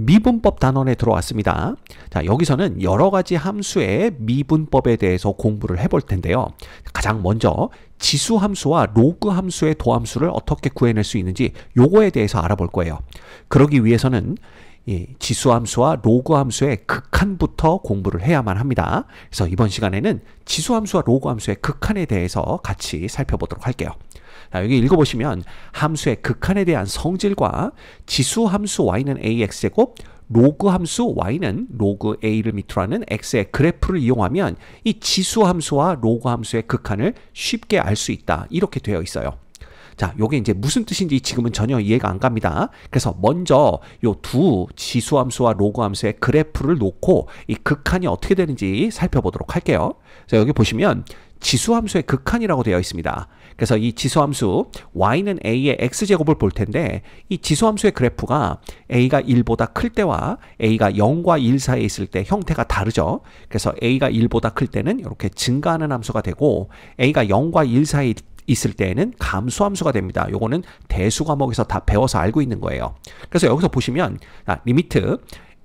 미분법 단원에 들어왔습니다. 자, 여기서는 여러 가지 함수의 미분법에 대해서 공부를 해볼 텐데요. 가장 먼저 지수 함수와 로그 함수의 도함수를 어떻게 구해낼 수 있는지 요거에 대해서 알아볼 거예요. 그러기 위해서는 지수 함수와 로그 함수의 극한부터 공부를 해야만 합니다. 그래서 이번 시간에는 지수 함수와 로그 함수의 극한에 대해서 같이 살펴보도록 할게요. 자, 여기 읽어보시면 함수의 극한에 대한 성질과 지수 함수 y는 ax제곱, 로그 함수 y는 로그 a를 밑으로 하는 x의 그래프를 이용하면 이 지수 함수와 로그 함수의 극한을 쉽게 알 수 있다. 이렇게 되어 있어요. 자, 요게 이제 무슨 뜻인지 지금은 전혀 이해가 안 갑니다. 그래서 먼저 요 두 지수 함수와 로그 함수의 그래프를 놓고 이 극한이 어떻게 되는지 살펴보도록 할게요. 자, 여기 보시면 지수 함수의 극한이라고 되어 있습니다. 그래서 이 지수 함수 y는 a의 x제곱을 볼 텐데 이 지수 함수의 그래프가 a가 1보다 클 때와 a가 0과 1 사이에 있을 때 형태가 다르죠. 그래서 a가 1보다 클 때는 이렇게 증가하는 함수가 되고 a가 0과 1 사이에 있을 때에는 감소함수가 됩니다. 요거는 대수 과목에서 다 배워서 알고 있는 거예요. 그래서 여기서 보시면 리미트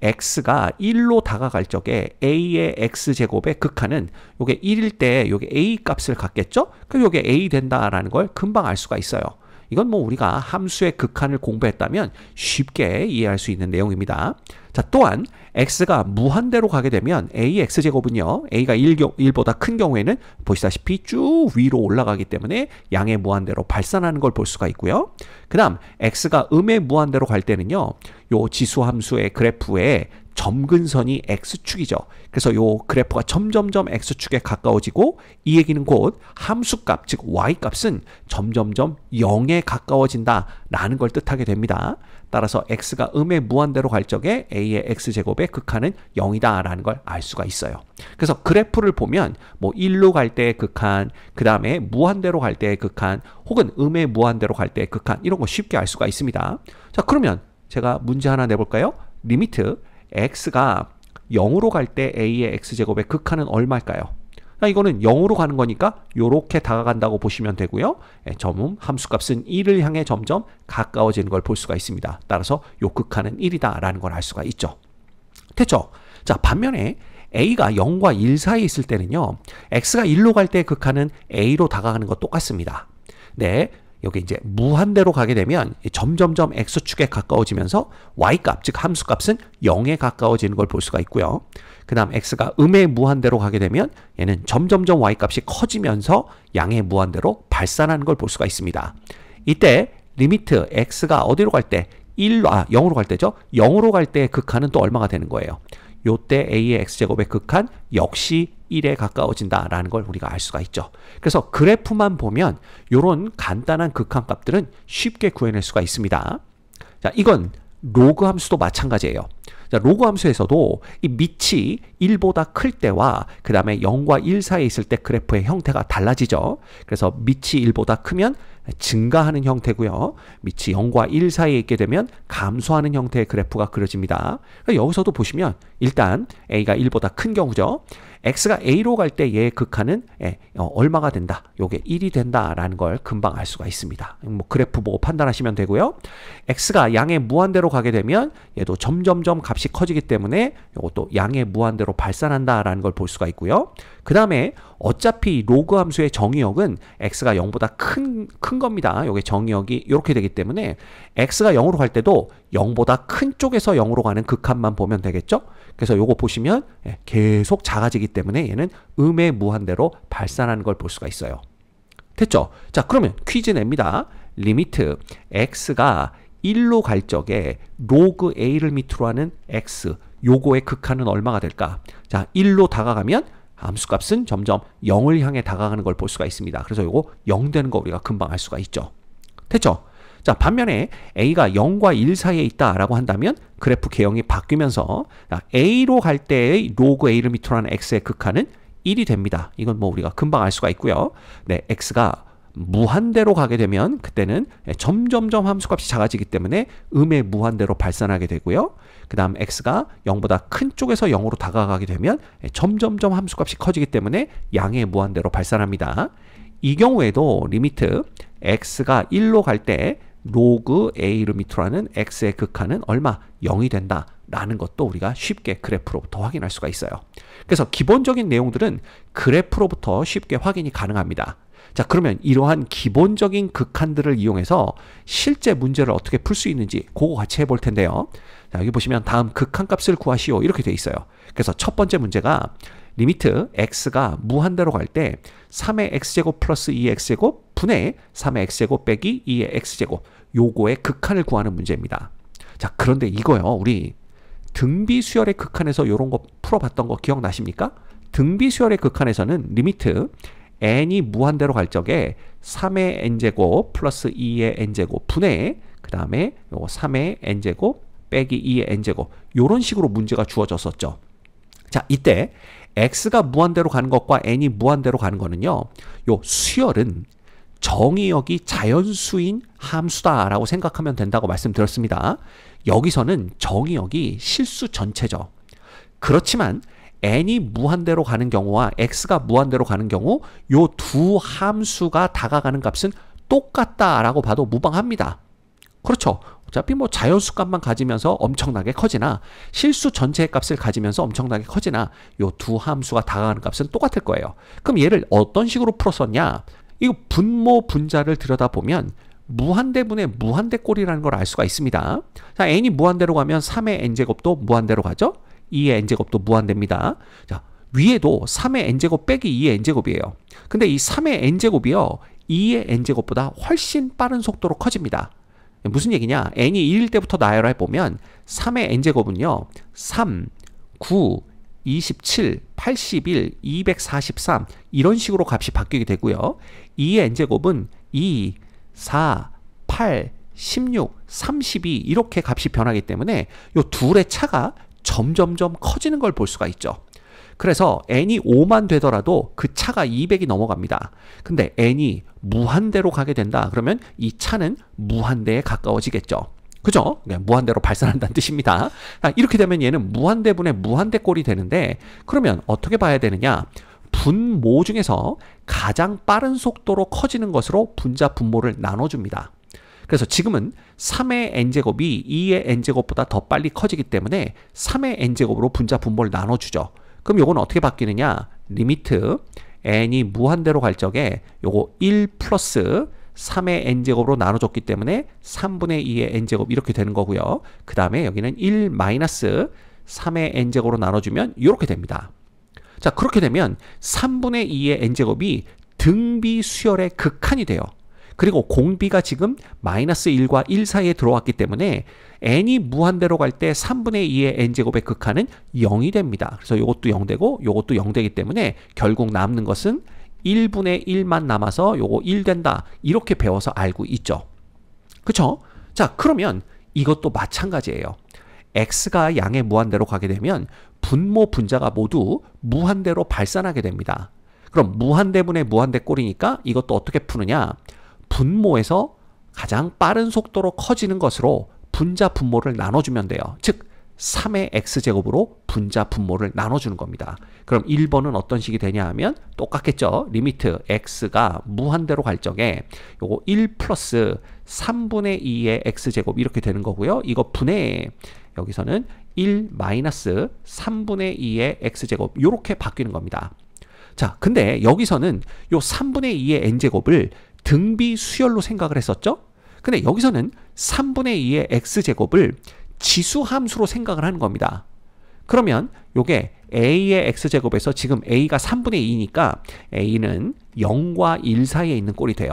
x가 1로 다가갈 적에 a의 x제곱의 극한은 요게 1일 때 요게 a 값을 갖겠죠? 그럼 요게 a 된다라는 걸 금방 알 수가 있어요. 이건 뭐 우리가 함수의 극한을 공부했다면 쉽게 이해할 수 있는 내용입니다. 자, 또한 x가 무한대로 가게 되면 a의 x제곱은요. a가 1보다 큰 경우에는 보시다시피 쭉 위로 올라가기 때문에 양의 무한대로 발산하는 걸 볼 수가 있고요. 그 다음 x가 음의 무한대로 갈 때는요. 요 지수 함수의 그래프에 점근선이 x축이죠. 그래서 요 그래프가 점점점 x축에 가까워지고 이 얘기는 곧 함수값, 즉 y값은 점점점 0에 가까워진다 라는 걸 뜻하게 됩니다. 따라서 x가 음의 무한대로 갈 적에 a의 x제곱의 극한은 0이다 라는 걸 알 수가 있어요. 그래서 그래프를 보면 뭐 1로 갈 때의 극한, 그 다음에 무한대로 갈 때의 극한, 혹은 음의 무한대로 갈 때의 극한, 이런 거 쉽게 알 수가 있습니다. 자, 그러면 제가 문제 하나 내볼까요? 리미트 x가 0으로 갈 때 a의 x제곱의 극한은 얼마일까요? 이거는 0으로 가는 거니까 이렇게 다가간다고 보시면 되고요. 점음 함수값은 1을 향해 점점 가까워지는 걸 볼 수가 있습니다. 따라서 요 극한은 1이다 라는 걸 알 수가 있죠. 됐죠? 자, 반면에 a가 0과 1 사이에 있을 때는요. x가 1로 갈 때의 극한은 a로 다가가는 것 똑같습니다. 네. 여기 이제 무한대로 가게 되면 점점점 x축에 가까워지면서 y값, 즉 함수값은 0에 가까워지는 걸 볼 수가 있고요. 그 다음 x가 음의 무한대로 가게 되면 얘는 점점점 y값이 커지면서 양의 무한대로 발산하는 걸 볼 수가 있습니다. 이때 리미트 x가 어디로 갈 때? 0으로 갈 때죠. 0으로 갈 때의 극한은 또 얼마가 되는 거예요? 요때 a의 x제곱의 극한 역시 1에 가까워진다라는 걸 우리가 알 수가 있죠. 그래서 그래프만 보면 이런 간단한 극한 값들은 쉽게 구해낼 수가 있습니다. 자, 이건 로그 함수도 마찬가지예요. 자, 로그 함수에서도 이 밑이 1보다 클 때와 그 다음에 0과 1 사이에 있을 때 그래프의 형태가 달라지죠. 그래서 밑이 1보다 크면 증가하는 형태고요. 밑이 0과 1 사이에 있게 되면 감소하는 형태의 그래프가 그려집니다. 여기서도 보시면 일단 a가 1보다 큰 경우죠. x가 a로 갈 때 얘의 극한은 얼마가 된다. 요게 1이 된다라는 걸 금방 알 수가 있습니다. 뭐 그래프 보고 판단하시면 되고요. x가 양의 무한대로 가게 되면 얘도 점점점 값이 커지기 때문에 이것도 양의 무한대로 발산한다라는 걸 볼 수가 있고요. 그 다음에 어차피 로그 함수의 정의역은 x가 0보다 큰 겁니다. 요게 정의역이 이렇게 되기 때문에 x가 0으로 갈 때도 0보다 큰 쪽에서 0으로 가는 극한만 보면 되겠죠? 그래서 요거 보시면 계속 작아지기 때문에 얘는 음의 무한대로 발산하는 걸 볼 수가 있어요. 됐죠? 자, 그러면 퀴즈 냅니다. 리미트 x가 1로 갈 적에 로그 a를 밑으로 하는 x, 요거의 극한은 얼마가 될까? 자, 1로 다가가면 함수값은 점점 0을 향해 다가가는 걸 볼 수가 있습니다. 그래서 요거 0 되는 거 우리가 금방 알 수가 있죠. 됐죠? 자, 반면에 a가 0과 1 사이에 있다라고 한다면 그래프 개형이 바뀌면서 a로 갈 때의 로그 a를 밑으로 하는 x의 극한은 1이 됩니다. 이건 뭐 우리가 금방 알 수가 있고요. 네, x가 무한대로 가게 되면 그때는 점점점 함수값이 작아지기 때문에 음의 무한대로 발산하게 되고요. 그 다음 x가 0보다 큰 쪽에서 0으로 다가가게 되면 점점점 함수값이 커지기 때문에 양의 무한대로 발산합니다. 이 경우에도 리미트 x가 1로 갈 때 로그 a를 밑으로 하는 x의 극한은 얼마? 0이 된다. 라는 것도 우리가 쉽게 그래프로부터 확인할 수가 있어요. 그래서 기본적인 내용들은 그래프로부터 쉽게 확인이 가능합니다. 자, 그러면 이러한 기본적인 극한들을 이용해서 실제 문제를 어떻게 풀 수 있는지 그거 같이 해볼 텐데요. 자, 여기 보시면 다음 극한값을 구하시오 이렇게 돼 있어요. 그래서 첫 번째 문제가 리미트 x가 무한대로 갈 때 3의 x제곱 플러스 2의 x제곱 분의 3의 x제곱 빼기 2의 x제곱 요거의 극한을 구하는 문제입니다. 자, 그런데 이거요. 우리 등비수열의 극한에서 요런 거 풀어봤던 거 기억나십니까? 등비수열의 극한에서는 리미트 n이 무한대로 갈 적에 3의 n제곱 플러스 2의 n제곱 분의 그 다음에 요거 3의 n제곱 빼기 2의 n제곱 요런 식으로 문제가 주어졌었죠. 자, 이때 x가 무한대로 가는 것과 n이 무한대로 가는 거는요. 요 수열은 정의역이 자연수인 함수다라고 생각하면 된다고 말씀드렸습니다. 여기서는 정의역이 실수 전체죠. 그렇지만 n이 무한대로 가는 경우와 x가 무한대로 가는 경우 요 두 함수가 다가가는 값은 똑같다라고 봐도 무방합니다. 그렇죠. 어차피 뭐 자연수 값만 가지면서 엄청나게 커지나 실수 전체의 값을 가지면서 엄청나게 커지나 요 두 함수가 다가가는 값은 똑같을 거예요. 그럼 얘를 어떤 식으로 풀었었냐? 이거 분모 분자를 들여다보면 무한대분의 무한대꼴이라는 걸 알 수가 있습니다. 자, n이 무한대로 가면 3의 n제곱도 무한대로 가죠. 2의 n제곱도 무한대입니다. 자, 위에도 3의 n제곱 빼기 2의 n제곱이에요. 근데 이 3의 n제곱이요. 2의 n제곱보다 훨씬 빠른 속도로 커집니다. 무슨 얘기냐? n이 1일 때부터 나열해 보면 3의 n제곱은요. 3, 9, 27, 81, 243 이런 식으로 값이 바뀌게 되고요. 2의 n제곱은 2, 4, 8, 16, 32 이렇게 값이 변하기 때문에 이 둘의 차가 점점점 커지는 걸 볼 수가 있죠. 그래서 n이 5만 되더라도 그 차가 200이 넘어갑니다. 근데 n이 무한대로 가게 된다. 그러면 이 차는 무한대에 가까워지겠죠. 그죠? 무한대로 발산한다는 뜻입니다. 이렇게 되면 얘는 무한대분의 무한대꼴이 되는데 그러면 어떻게 봐야 되느냐? 분모 중에서 가장 빠른 속도로 커지는 것으로 분자 분모를 나눠줍니다. 그래서 지금은 3의 n제곱이 2의 n제곱보다 더 빨리 커지기 때문에 3의 n제곱으로 분자 분모를 나눠주죠. 그럼 요건 어떻게 바뀌느냐? 리미트 n이 무한대로 갈 적에 요거 1 플러스 3의 n제곱으로 나눠줬기 때문에 3분의 2의 n제곱 이렇게 되는 거고요. 그 다음에 여기는 1 마이너스 3의 n제곱으로 나눠주면 이렇게 됩니다. 자, 그렇게 되면 3분의 2의 n제곱이 등비 수열의 극한이 돼요. 그리고 공비가 지금 마이너스 1과 1 사이에 들어왔기 때문에 n이 무한대로 갈 때 3분의 2의 n제곱의 극한은 0이 됩니다. 그래서 이것도 0 되고 이것도 0 되기 때문에 결국 남는 것은 1분의 1만 남아서 요거 1 된다. 이렇게 배워서 알고 있죠. 그쵸? 자, 그러면 이것도 마찬가지예요. x가 양의 무한대로 가게 되면 분모 분자가 모두 무한대로 발산하게 됩니다. 그럼 무한대분의 무한대꼴이니까 이것도 어떻게 푸느냐? 분모에서 가장 빠른 속도로 커지는 것으로 분자 분모를 나눠주면 돼요. 즉 3의 x제곱으로 분자 분모를 나눠주는 겁니다. 그럼 1번은 어떤 식이 되냐 하면 똑같겠죠. 리미트 x가 무한대로 갈 적에 요거 1 플러스 3분의 2의 x제곱 이렇게 되는 거고요. 이거 분의 여기서는 1 마이너스 3분의 2의 x제곱 이렇게 바뀌는 겁니다. 자, 근데 여기서는 요 3분의 2의 n제곱을 등비 수열로 생각을 했었죠. 근데 여기서는 3분의 2의 x제곱을 지수함수로 생각을 하는 겁니다. 그러면 요게 a의 x제곱에서 지금 a가 3분의 2니까 a는 0과 1 사이에 있는 꼴이 돼요.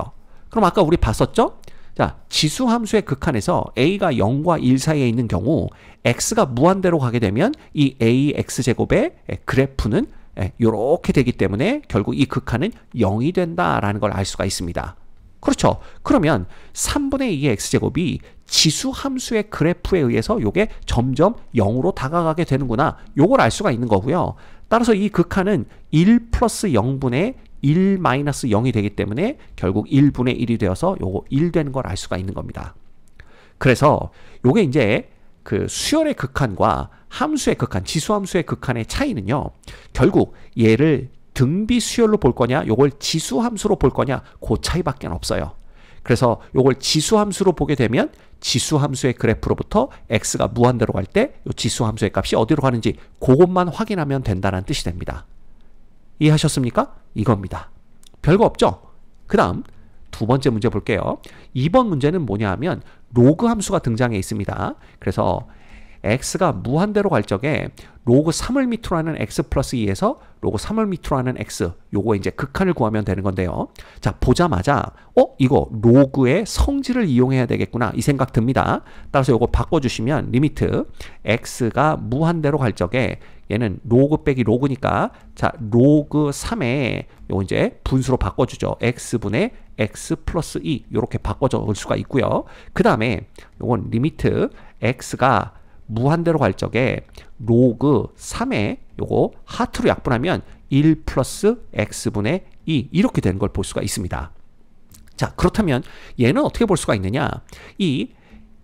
그럼 아까 우리 봤었죠? 자, 지수함수의 극한에서 a가 0과 1 사이에 있는 경우 x가 무한대로 가게 되면 이 a x제곱의 그래프는 이렇게 되기 때문에 결국 이 극한은 0이 된다라는 걸 알 수가 있습니다. 그렇죠. 그러면 3분의 2의 x제곱이 지수함수의 그래프에 의해서 이게 점점 0으로 다가가게 되는구나. 요걸 알 수가 있는 거고요. 따라서 이 극한은 1 플러스 0분의 1 마이너스 0이 되기 때문에 결국 1분의 1이 되어서 요거 1 되는 걸 알 수가 있는 겁니다. 그래서 요게 이제 그 수열의 극한과 함수의 극한, 지수함수의 극한의 차이는요. 결국 얘를 등비 수열로 볼 거냐, 요걸 지수함수로 볼 거냐, 그 차이밖에 없어요. 그래서 요걸 지수함수로 보게 되면 지수함수의 그래프로부터 x가 무한대로 갈 때 요 지수함수의 값이 어디로 가는지 그것만 확인하면 된다는 뜻이 됩니다. 이해하셨습니까? 이겁니다. 별거 없죠? 그 다음 두 번째 문제 볼게요. 2번 문제는 뭐냐 하면 로그 함수가 등장해 있습니다. 그래서 x가 무한대로 갈 적에 로그 3을 밑으로 하는 x 플러스 2에서 로그 3을 밑으로 하는 x, 요거 이제 극한을 구하면 되는 건데요. 자, 보자마자 이거 로그의 성질을 이용해야 되겠구나 이 생각 듭니다. 따라서 요거 바꿔주시면 리미트 x가 무한대로 갈 적에 얘는 로그 빼기 로그니까 자, 로그 3에 요거 이제 분수로 바꿔주죠. x분의 x 플러스 2 요렇게 바꿔 적을 수가 있고요. 그 다음에 요건 리미트 x가 무한대로 갈 적에 로그 3에 요거 하트로 약분하면 1 플러스 x분의 2 이렇게 되는 걸 볼 수가 있습니다. 자, 그렇다면 얘는 어떻게 볼 수가 있느냐? 이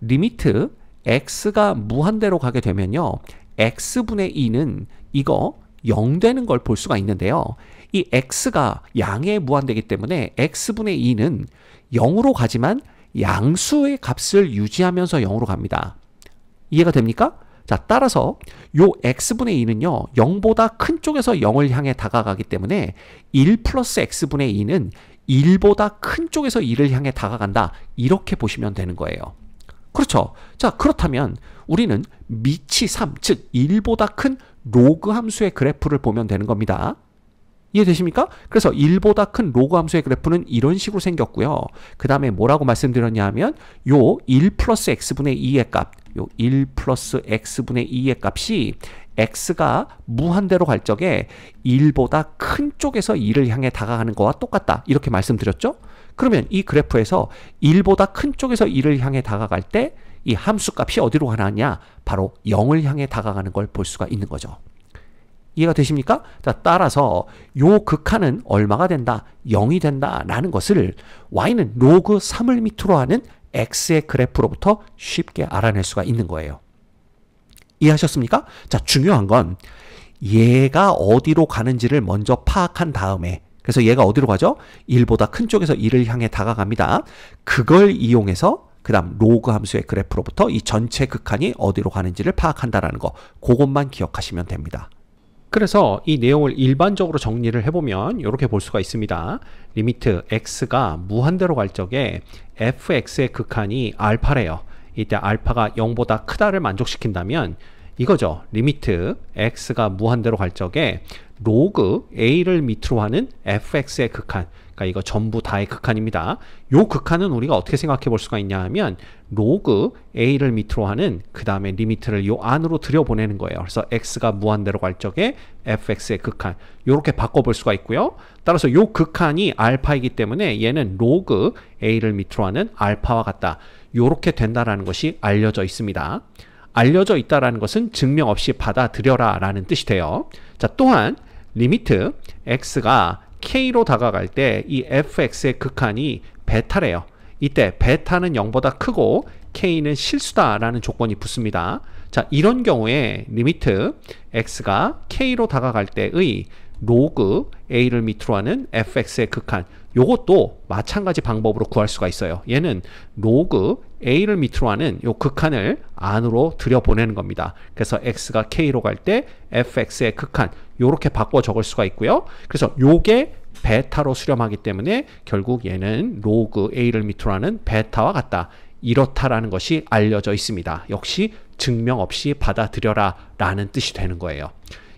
리미트 x가 무한대로 가게 되면요. x분의 2는 이거 0 되는 걸 볼 수가 있는데요. 이 x가 양에 무한대기 때문에 x분의 2는 0으로 가지만 양수의 값을 유지하면서 0으로 갑니다. 이해가 됩니까? 자, 따라서 요 x분의 2는요. 0보다 큰 쪽에서 0을 향해 다가가기 때문에 1 플러스 x분의 2는 1보다 큰 쪽에서 2를 향해 다가간다. 이렇게 보시면 되는 거예요. 그렇죠. 자, 그렇다면 우리는 미치 3, 즉 1보다 큰 로그 함수의 그래프를 보면 되는 겁니다. 이해되십니까? 그래서 1보다 큰 로그 함수의 그래프는 이런 식으로 생겼고요. 그 다음에 뭐라고 말씀드렸냐 하면 요 1 플러스 x분의 2의 값, 요 1 플러스 x분의 2의 값이 x가 무한대로 갈 적에 1보다 큰 쪽에서 2를 향해 다가가는 거와 똑같다. 이렇게 말씀드렸죠? 그러면 이 그래프에서 1보다 큰 쪽에서 2를 향해 다가갈 때 이 함수 값이 어디로 가느냐? 바로 0을 향해 다가가는 걸 볼 수가 있는 거죠. 이해가 되십니까? 자, 따라서 요 극한은 얼마가 된다? 0이 된다라는 것을 y는 로그 3을 밑으로 하는 x의 그래프로부터 쉽게 알아낼 수가 있는 거예요. 이해하셨습니까? 자, 중요한 건 얘가 어디로 가는지를 먼저 파악한 다음에 그래서 얘가 어디로 가죠? 1보다 큰 쪽에서 2를 향해 다가갑니다. 그걸 이용해서 그 다음 로그 함수의 그래프로부터 이 전체 극한이 어디로 가는지를 파악한다는 거 그것만 기억하시면 됩니다. 그래서 이 내용을 일반적으로 정리를 해보면 이렇게 볼 수가 있습니다. 리미트 x가 무한대로 갈 적에 fx의 극한이 알파래요. 이때 알파가 0보다 크다를 만족시킨다면 이거죠. 리미트 x가 무한대로 갈 적에 로그 a를 밑으로 하는 fx의 극한, 그러니까 이거 전부 다의 극한입니다. 요 극한은 우리가 어떻게 생각해 볼 수가 있냐 하면 로그 a를 밑으로 하는 그 다음에 리미트를 요 안으로 들여보내는 거예요. 그래서 x가 무한대로 갈 적에 fx의 극한 요렇게 바꿔볼 수가 있고요. 따라서 요 극한이 알파이기 때문에 얘는 로그 a를 밑으로 하는 알파와 같다. 요렇게 된다라는 것이 알려져 있습니다. 알려져 있다라는 것은 증명 없이 받아들여라 라는 뜻이 돼요. 자, 또한 리미트 x가 k로 다가갈 때 이 fx의 극한이 베타래요. 이때 베타는 0보다 크고 k는 실수다라는 조건이 붙습니다. 자, 이런 경우에 리미트 x가 k로 다가갈 때의 로그 a를 밑으로 하는 fx의 극한 요것도 마찬가지 방법으로 구할 수가 있어요. 얘는 로그 a를 밑으로 하는 요 극한을 안으로 들여보내는 겁니다. 그래서 x가 k로 갈 때 fx의 극한 요렇게 바꿔 적을 수가 있고요. 그래서 요게 베타로 수렴하기 때문에 결국 얘는 로그 a를 밑으로 하는 베타와 같다. 이렇다라는 것이 알려져 있습니다. 역시 증명 없이 받아들여라 라는 뜻이 되는 거예요.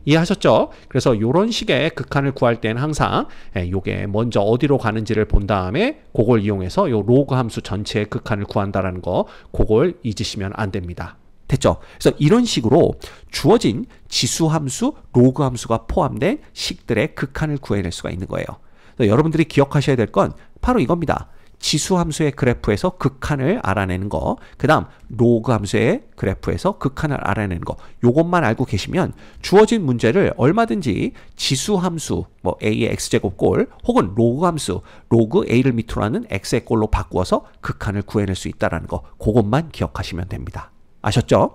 이해하셨죠? 그래서 이런 식의 극한을 구할 때는 항상 요게 먼저 어디로 가는지를 본 다음에 그걸 이용해서 요 로그 함수 전체의 극한을 구한다라는 거 그걸 잊으시면 안 됩니다. 됐죠? 그래서 이런 식으로 주어진 지수 함수, 로그 함수가 포함된 식들의 극한을 구해낼 수가 있는 거예요. 그래서 여러분들이 기억하셔야 될 건 바로 이겁니다. 지수 함수의 그래프에서 극한을 알아내는 거, 그 다음 로그 함수의 그래프에서 극한을 알아내는 거, 요것만 알고 계시면 주어진 문제를 얼마든지 지수 함수, 뭐 a의 x제곱 꼴 혹은 로그 함수, 로그 a를 밑으로 하는 x의 꼴로 바꾸어서 극한을 구해낼 수 있다는 거, 그것만 기억하시면 됩니다. 아셨죠?